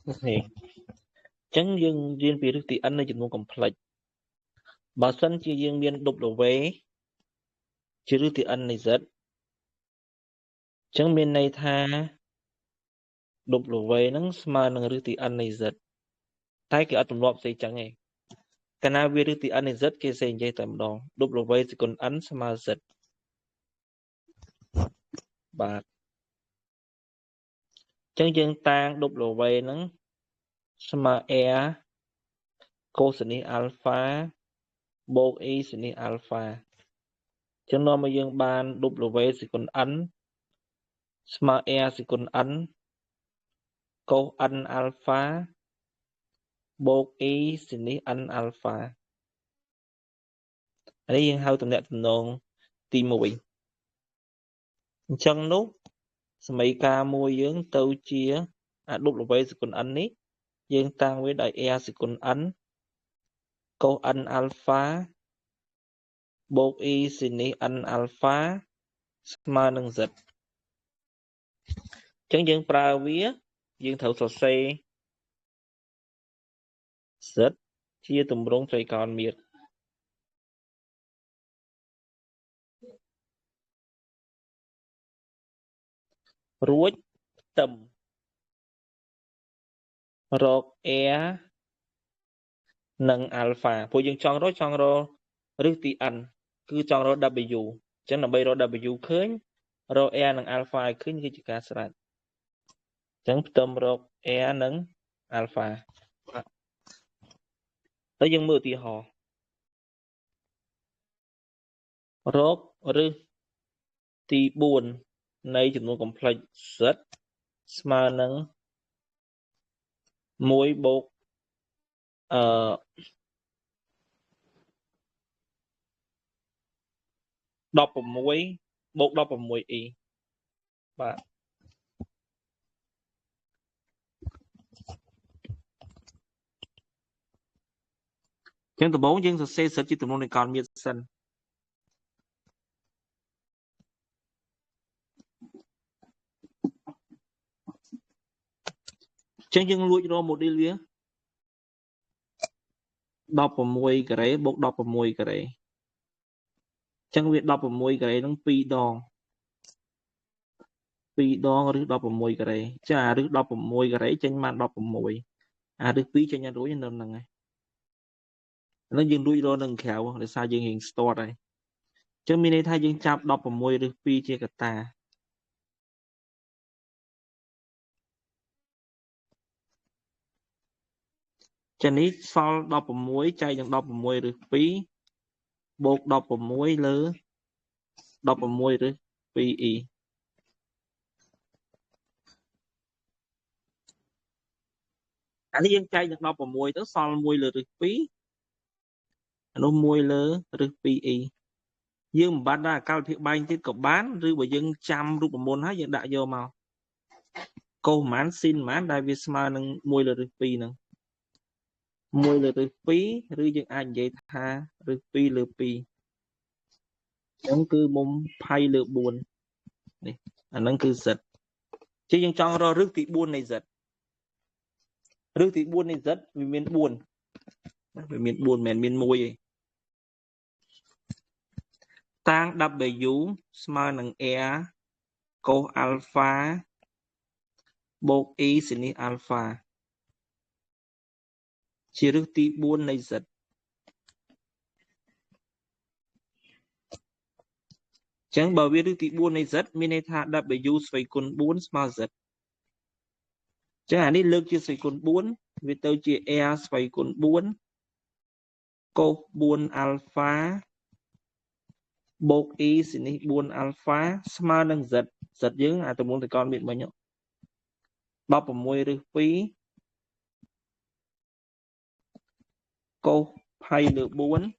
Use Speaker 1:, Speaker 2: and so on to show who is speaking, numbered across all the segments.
Speaker 1: Nè, chẳng dương riêng vì rước tí ăn này chúng complex. Bà sân chỉ dương miền đục đầu về, chỉ rước tí ăn này rất. Chẳng miền này tha đục đầu về nắng mà nâng rước tí ăn này rất. Thái cái ở tùm lọp xây chẳng ấy. Cả na vì rước tí ăn này rất cái xây dây tầm đòn. Đục đầu về thì còn ăn mà rất. Bà chẳng dương tang đục đầu về nắng mà e cô sinh alpha bột y sinh alpha. Chẳng nó mà dương ban đục đầu về thì còn ăn mà e thì còn ăn cô ăn alpha bột y sinh alpha. Ở đây hao tầm nẹt tầm nông tìm mùi chân nút mấy ca mùi dưỡng tâu chia đục là về sự còn ăn ní dương tăng với đại e sự còn ăn câu ăn alpha bột y xin ní ăn alpha mà nâng giật chẳng dương pra vía dương thấu sọ xe giật chia tùm rong trời còn miệt ruột tầm rọc e nâng alpha phụ dương trong đó rước tí ăn cứ trong đó W chẳng là bây đó W khơi rồi e nâng alpha khơi như cái cá sạch chẳng tầm rọc e nâng alpha tới dân mưa thì họ rốt rư thì buồn này chúng nó complex rất mà nâng mối bột đọc vào mối bột đọc vào mối y và chẳng từ 4 dân sẽ sẽ chỉ tụi nó còn miệt sân chẳng dân lùi cho một đi lía đọc vào mối cái đấy bột đọc vào mối cái đấy chẳng việc đọc vào mối cái đấy nó pi đo rước đọc vào mối cái đấy chả rước đọc vào mối cái đấy chẳng mà đọc vào mối rước pi cho nhà đối nhân đơn này nó dân lùi rồi nâng khéo để sao dân hình store đây chẳng mình thay dân chạp đọc vào mối rước pi chia cả ta cho nên sau đọc vào mối chạy chẳng đọc vào mối rước pi bột đọc vào mối lỡ đọc vào mối rước pi y anh ấy dân chạy chẳng đọc vào mối tới sau mối lỡ rước pi nó mối lỡ rước pi y dương mà bán ra cao thiệt banh thì có bán rư bởi dân trăm rút một môn hết dân đại vô màu câu mán xin mán đại việt mà nâng mùi là rư pi nâng mùi là rư pi rư dân anh vậy tha rư pi lừa pi nâng cứ mông phay lừa buồn này nâng cứ giật chứ dân trong đó rước thị buồn này giật rước thị buồn này giật vì miền buồn mền miền mùi tăng W smart nâng e câu alpha bột y xin alpha chỉ rước tí buôn này giật chẳng bảo biết rước tí buôn này giật mình này thả W xoay con 4 smart giật chẳng hạn đi lực chia xoay con 4 vì tao chia e xoay con 4 câu buôn alpha bột y xin buôn alpha smart nâng giật giật dưỡng tao muốn thì con biết bao nhiêu bọc vào môi rước phí câu hay được 4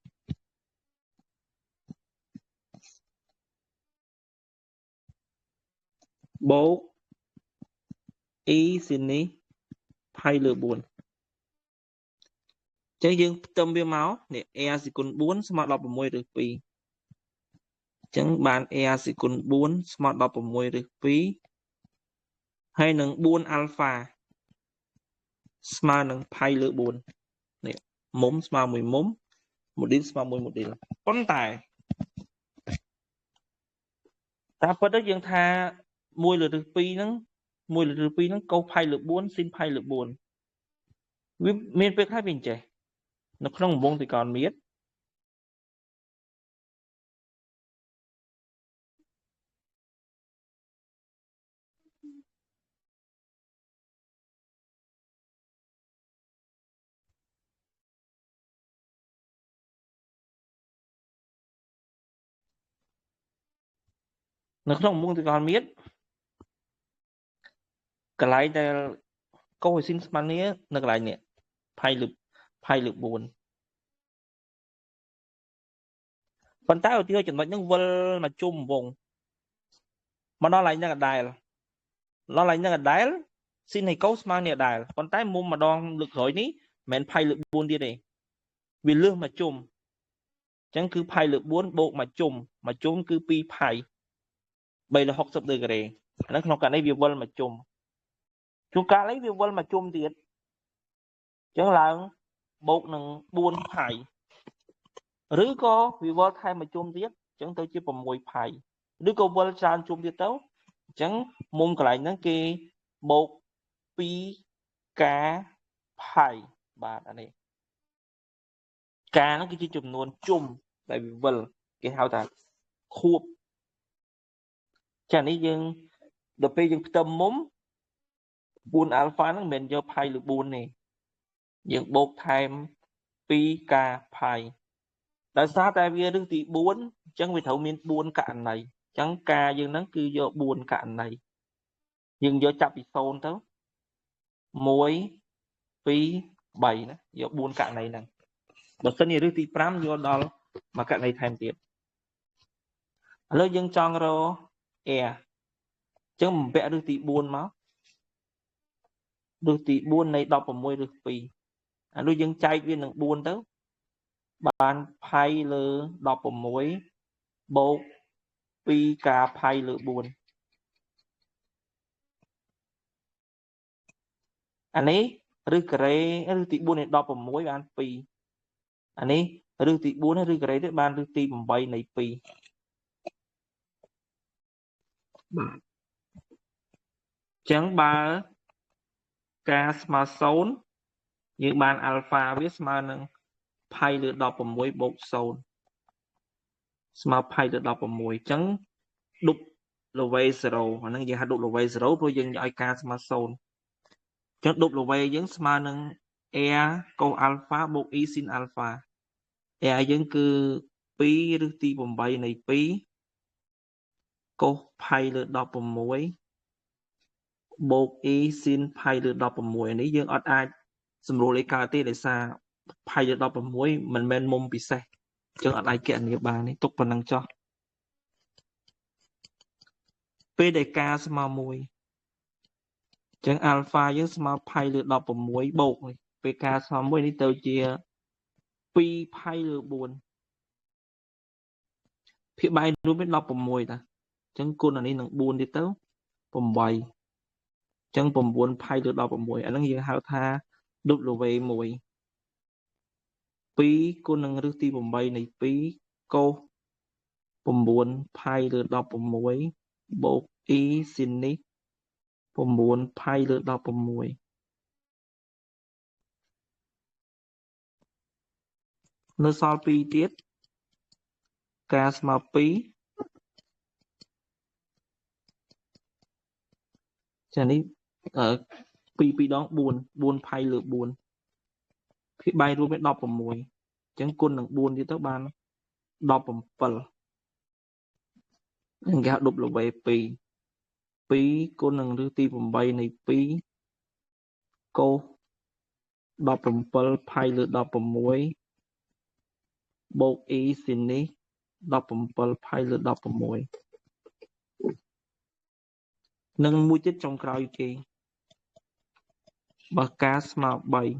Speaker 1: bố y xin hay được 4 chẳng dương tâm biên máu để e sẽ còn 4 smart đọc vào môi rước phí chẳng bàn e sẽ còn 4 smart đọc vào môi rước phí hay nâng 4 alpha ស្មើនឹង pi លើ 4 នេះមុំស្មើមួយមុំ module ស្មើមួយ module ប៉ុន្តែតាមពិតទៅយើងថា1លើឬ2ហ្នឹង1លើឬ2ហ្នឹងកុស pi លើ 4 sin pi លើ 4 វាមានពេលខ្លះវាអញ្ចេះនៅក្នុងវងត្រិកោណមិត្តនៅក្នុងវងត្រិកោណមិត្តកន្លែងដែលកុស sin ស្មើគ្នានៅកន្លែងនេះ pi លើ 4 ប៉ុន្តែឧទាហរណ៍ចំណុចហ្នឹងវិលមកជុំវងមកដល់កន្លែងហ្នឹងដដែលដល់កន្លែងហ្នឹងដដែល sin ហើយកុសស្មើគ្នាដដែលប៉ុន្តែមុំម្ដងលើកក្រោយនេះមិនមែន pi លើ 4 ទៀតទេវាលើសមកជុំអញ្ចឹងគឺ pi លើ 4 បូកមកជុំគឺ 2 pi 360 ដឺក្រេអាហ្នឹងក្នុងករណីវាវិលមកជុំជួនកាលអីវាវិលមកជុំទៀតអញ្ចឹងឡើងបូកនឹង4 pi ឬក៏វាវិលថែមមកជុំទៀតអញ្ចឹងទៅជា6 pi ឬក៏វិលច្រើនជុំទៀតទៅអញ្ចឹងមុំកន្លែងហ្នឹងគេបូក 2k pi បាទអានេះkហ្នឹងគឺជាចំនួនជុំដែលវាវិលគេហៅថាខួបចានេះយើងដល់ពេលយើងផ្ទឹមមុំ4 alpha ហ្នឹងមិនមែនយក pi លើ 4 ទេយើងបូកថែម 2k pi ដោយសារតែវារឹសទី4អញ្ចឹងវាត្រូវមាន4ករណីអញ្ចឹងការយើងហ្នឹងគឺយក4ករណីយើងយកចាប់ពី0ទៅ1 2 3ណាយក4ករណីហ្នឹងបើសិនជារឹសទី5យកដល់មួយករណីថែមទៀតឥឡូវយើងចង់រក air អញ្ចឹងបំពាក់រឹសទី4មករឹសទី4នៃ16រឹស2អានោះយើងចែកវានឹង4ទៅបាន pi លើ16បូក 2k pi លើ 4អានេះរឹសការ៉េរឹសទី4នៃ16បាន2អានេះរឹសទី4រឹសការ៉េទៀតបានរឹសទី8នៃ2បាទអញ្ចឹងបើការស្មើ0យើងបាន alpha វាស្មើនឹង pi លើ16បូក0ស្មើ pi លើ16អញ្ចឹងដប់ល្វេ0អាហ្នឹងយើងហៅដប់ល្វេ0ព្រោះយើងឲ្យការស្មើ0អញ្ចឹងដប់ល្វេយើងស្មើនឹង air កុស alpha បូក e sin alpha air យើងគឺ2រឹសទី8នៃ2កុស pi លើ16បូក e sin pi លើ16នេះយើងអត់អាចសម្រួលអីកើតទេដោយសារ pi លើ16មិនមែនមុំពិសេសអញ្ចឹងអត់អាចគណនាបានទេទុកប៉ុណ្ណឹងចោះពេលដែលការស្មើ1អញ្ចឹង alpha យើងស្មើ pi លើ16បូកពេលការស្មើ1នេះទៅជា2 pi លើ4ភាគបែររួមមាន16តាអញ្ចឹងគុណអានេះនឹង4ទៀតទៅ8អញ្ចឹង9 pi លើ16អាហ្នឹងយើងហៅថា W1 2គុណនឹងរឹសទី8នៃ2កុស9 pi លើ16បូក e sin នេះ9 pi លើ16នៅសល់2ទៀតការស្មើ2ចានេះ2 ដង4 pi លើ4ភាគបែររួមមាន16អញ្ចឹងគុណនឹង4ទៀតទៅបាន17នឹងគេហៅ W2 2គុណនឹងរឹសទី8នៃ2កុស17 pi លើ16បូក e sin នេះ17 pi លើ16នឹងមួយទៀតចុងក្រោយគេបើការស្មើ3អញ្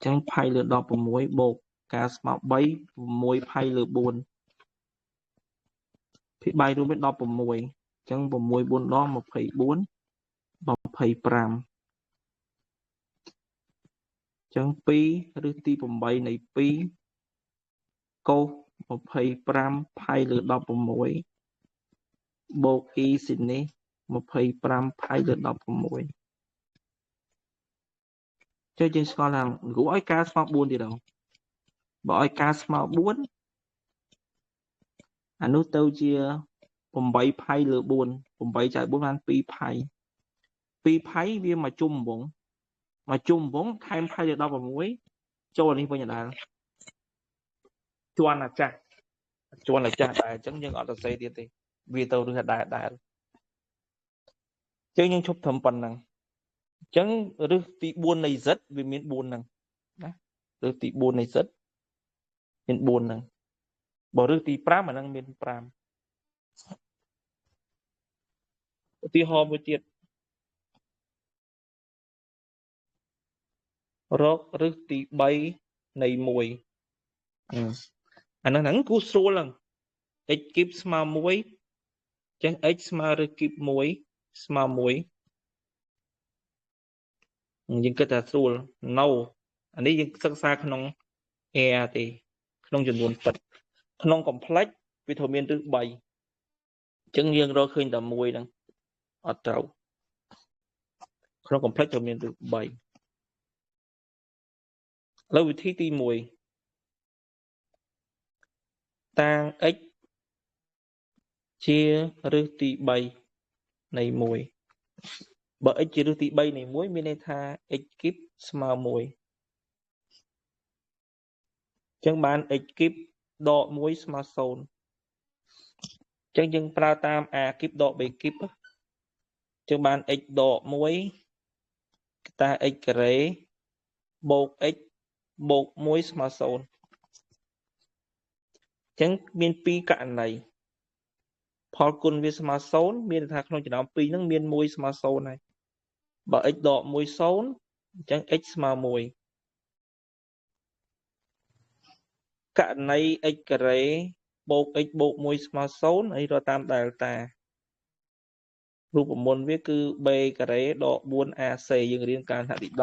Speaker 1: ចឹង pi លើ16បូកការស្មើ3 6 pi លើ4ភាគបែររួមមាន16អញ្ចឹង6 4ដង24 25 ចឹង2ឬទី8នៃ2កុស25ផាយលើ16បូក e ស៊ីនេះ25ផាយលើ16ចុះយើងស្គាល់ថាគ្រូឲ្យការស្មើ4ទៀតដល់បើឲ្យការស្មើ4អានោះទៅជា8ផាយលើ4 8ចែក4បាន2ផាយ2ផាយវាមកជុំហ្មងខែមផាយលើ16ចូលនេះវិញដដែលជន់អាចាស់ដែរអញ្ចឹងយើងអត់សរសេរទៀតទេវាទៅរឹសដែរអញ្ចឹងយើងឈប់ត្រឹមប៉ុណ្ណឹងអញ្ចឹងរឹសទី4នៃ z វាមាន4ហ្នឹងណារឹសទី4នៃ z មាន4ហ្នឹងបើរឹសទី5អាហ្នឹងមាន5ឧទាហរណ៍មួយទៀតរករឹសទី3នៃ1អាហ្នឹងគូស្រួលហ្នឹង x គីបស្មើ1អញ្ចឹង x ស្មើរឹសគីប1ស្មើ1យើងគិតថាស្រួល no អានេះយើងសិក្សាក្នុង air ទេក្នុងចំនួនពិតក្នុង complex វាត្រូវមានរឹស3អញ្ចឹងយើងរកឃើញតែ1ហ្នឹងអត់ត្រូវក្នុង complex ត្រូវមានរឹស3ឥឡូវវិធីទី1តាង x ជារឹសទី3នៃ1បើ x ជារឹសទី3នៃ1មានន័យថា x គីបស្មើ1អញ្ចឹងបាន x គីបដក1ស្មើ0អញ្ចឹងយើងប្រើតាម a គីបដក b គីបអញ្ចឹងបាន x ដក1តា x ការ៉េបូក x បូក1ស្មើ0អញ្ចឹងមាន2ករណីផលគុណវាស្មើ0មានន័យថាក្នុងចំណោម2ហ្នឹងមាន1ស្មើ0ហើយបើ x ដក1 0អញ្ចឹង x ស្មើ1ករណី x ការ៉េបូក x បូក1ស្មើ0ហើយរកតាម delta រូបមន្តវាគឺ b ការ៉េដក 4ac យើងរៀនកាលថ្នាក់ទី10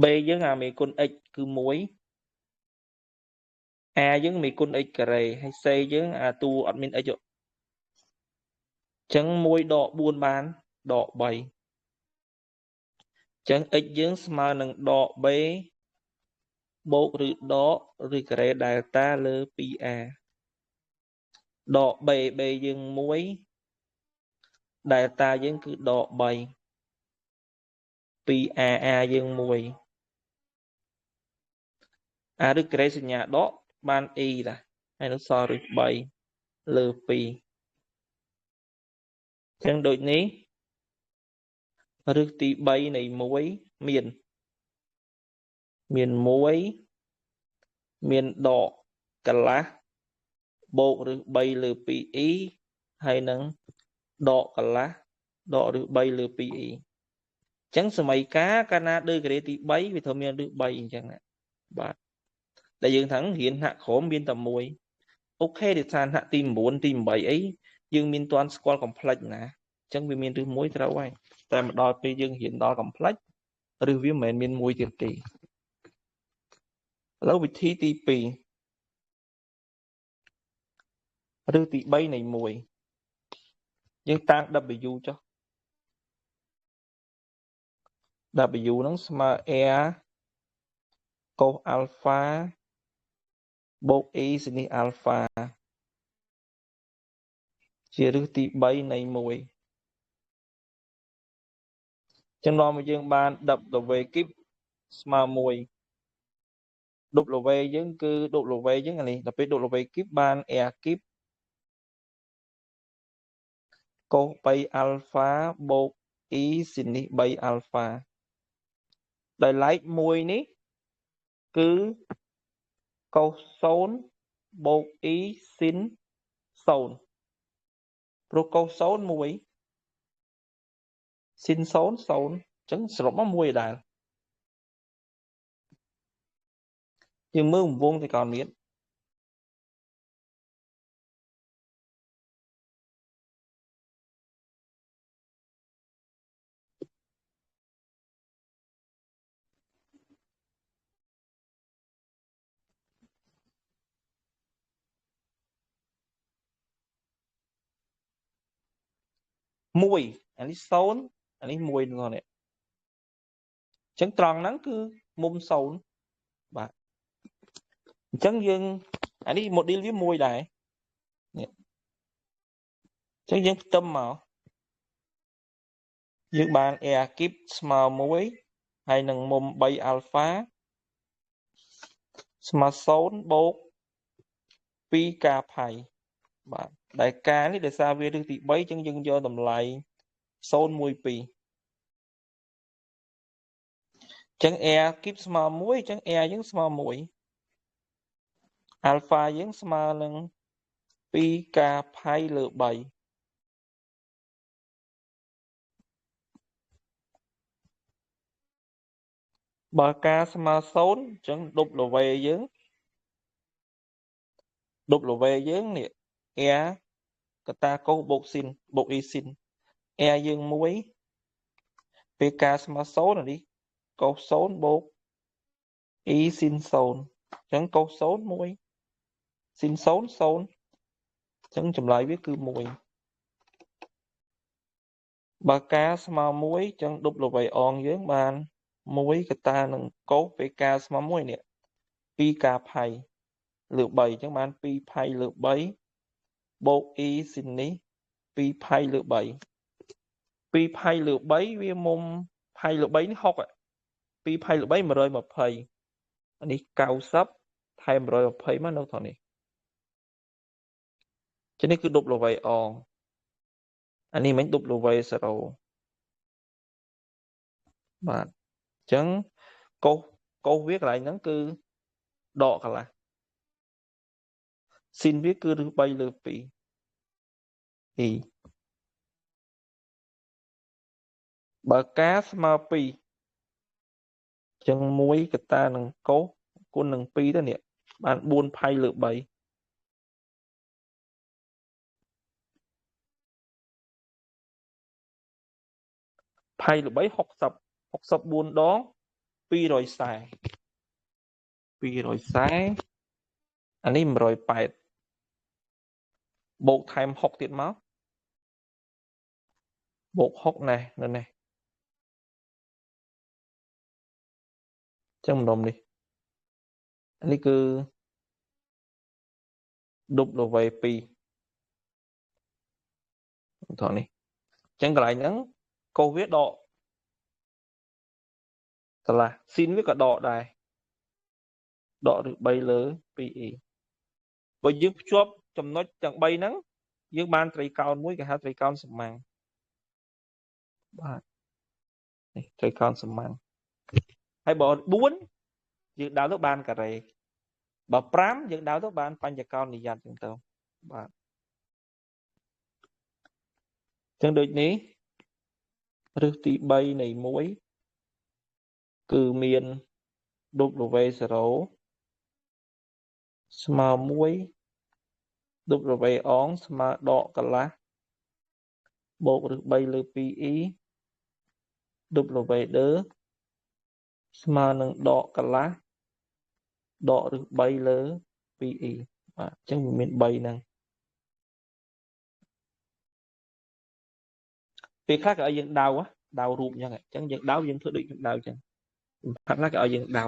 Speaker 1: b យើងអាមេគុណ x គឺ1 a យើងមេគុណ x ការ៉េហើយ c យើងអាតួអត់មាន x អញ្ចឹង1ដក4បានដក3អញ្ចឹង x យើងស្មើនឹងដក b បូកឬដកឬការ៉េ delta លើ 2a ដក b យើង1 delta យើងគឺដក3 2a យើង1អាឬការ៉េសញ្ញាដកបាន e ដែរហើយនោះសល់ឬ3លើ2អញ្ចឹងដូចនេះរឹសទី3នៃ1មាន1មានដកកន្លះបូករឹស3លើ 2e ហើយនឹងដកកន្លះដករឹស3លើ 2e អញ្ចឹងសម័យកាលកាលណាដឺការ៉េទី3វាត្រូវមានរឹស3អញ្ចឹងបាទដែលយើងថារៀនថ្នាក់ក្រោមមានតែ1អូខេដូចថាថ្នាក់ទី9ទី8អីយើងមានទាន់ស្គាល់ complex ណាអញ្ចឹងវាមានរឹស1ត្រូវហើយតែមកដល់ពេលយើងរៀនដល់ complex ឬវាមិនមែនមាន1ទៀតទេឥឡូវវិធីទី2ឬទី3នៃ1យើងតាំង w ចុះ w ហ្នឹងស្មើ r កុស alpha បូក e sin នេះ alpha ជារឹសទី3នៃ1ចឹងនាំមកយើងបាន w គីបស្មើ1 w យើងគឺ w យើងអានេះដល់ពេល w គីបបាន r គីបកុស3 alpha បូក e sin នេះ3 alpha ដោយឡែក1នេះគឺកុស0បូក e sin 0ព្រោះកុស0 1 sin 0 0អញ្ចឹងសរុបមក1ដែរយើងមើលវងទៅកោណមាន 1អានេះ0អានេះ1ហ្នឹងនេះអញ្ចឹងត្រង់ហ្នឹងគឺមុំ0បាទអញ្ចឹងយើងអានេះ model វា1ដែរនេះអញ្ចឹងយើងផ្ទឹមមកយើងបាន air kip ស្មើ1ហើយនឹងមុំ3 alpha ស្មើ0បូក2ការផៃបាទដែលការនេះដោយសារវារឹសទី3អញ្ចឹងយើងយកតម្លៃ012អញ្ចឹង air kip ស្មើ1អញ្ចឹង air យើងស្មើ1 alpha យើងស្មើនឹង2ការផៃលើ3បើការស្មើ0អញ្ចឹង W យើងនេះ air កតាកុសបូកស៊ីនបូក e ស៊ីន air យើង1ពេលការស្មើ0នេះកុស0បូក e ស៊ីន0អញ្ចឹងកុស0 1ស៊ីន0 0អញ្ចឹងចម្លើយវាគឺ1បើការស្មើ1អញ្ចឹង W អងយើងបាន1កតានឹងកុសពេលការស្មើ1នេះ2ការផៃលើ3អញ្ចឹងបាន2ផៃលើ3បូក e ស៊ីននេះ2ផៃលើ3 2ផៃលើ3វាមុំផៃលើ3នេះ60 2ផៃលើ3 120អានេះ90ថែម120មកនៅត្រង់នេះចឹងនេះគឺ W អងអានេះមិញ W 0បាទអញ្ចឹងកុសវាកន្លែងហ្នឹងគឺដកកន្លះស៊ីនវាគឺរឹស3លើ2 e បើការស្មើ2អញ្ចឹង1កតានឹងកុសគុណនឹង2ទៅនេះបាន4ផៃលើ3ផៃលើ3 60 64ដង240អានេះ180បូកថែម6ទៀតមកបូក6នេះនៅនេះចឹងម្ដុំនេះនេះគឺ W2 ត្រង់នេះចឹងកន្លែងហ្នឹងកុសវាដកកន្លះស៊ីនវាក៏ដកដែរដកឬ3លើ 2e បើយើងភ្ជាប់ចំណុចទាំង3ហ្នឹងយើងបានត្រីកោណមួយគេហៅត្រីកោណសម្មាំងបាទនេះត្រីកោណសម្មាំងហើយបើ4យើងដើរទៅបានការ៉េបើ5យើងដើរទៅបានបញ្ចកោណនិយ័តចឹងទៅបាទចឹងដូចនេះរឹសទី3នៃ1គឺមាន W0 ស្មើ1 W អងស្មើដកកន្លះបូករឹស3លើ 2e W ដឺស្មើនឹងដកកន្លះដករឹស3លើ 2e បាទអញ្ចឹងវាមាន3ហ្នឹងពេលខ្លះគេឲ្យយើងដៅរូបអញ្ចឹងយើងដៅយើងធ្វើដូចយើងដៅអញ្ចឹងខ្លះគេឲ្យយើងដៅ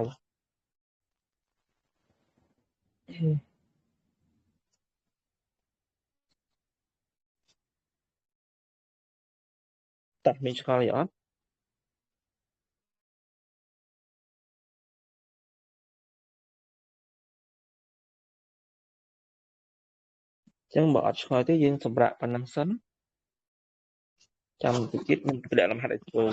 Speaker 1: តាត់មានឆ្ងល់អីអត់អញ្ចឹងបើអត់ឆ្ងល់ទេយើងសម្រាប់ប៉ុណ្ណឹងសិនចាំតិចទៀតខ្ញុំតម្លាក់លំហាត់ឲ្យធ្វើ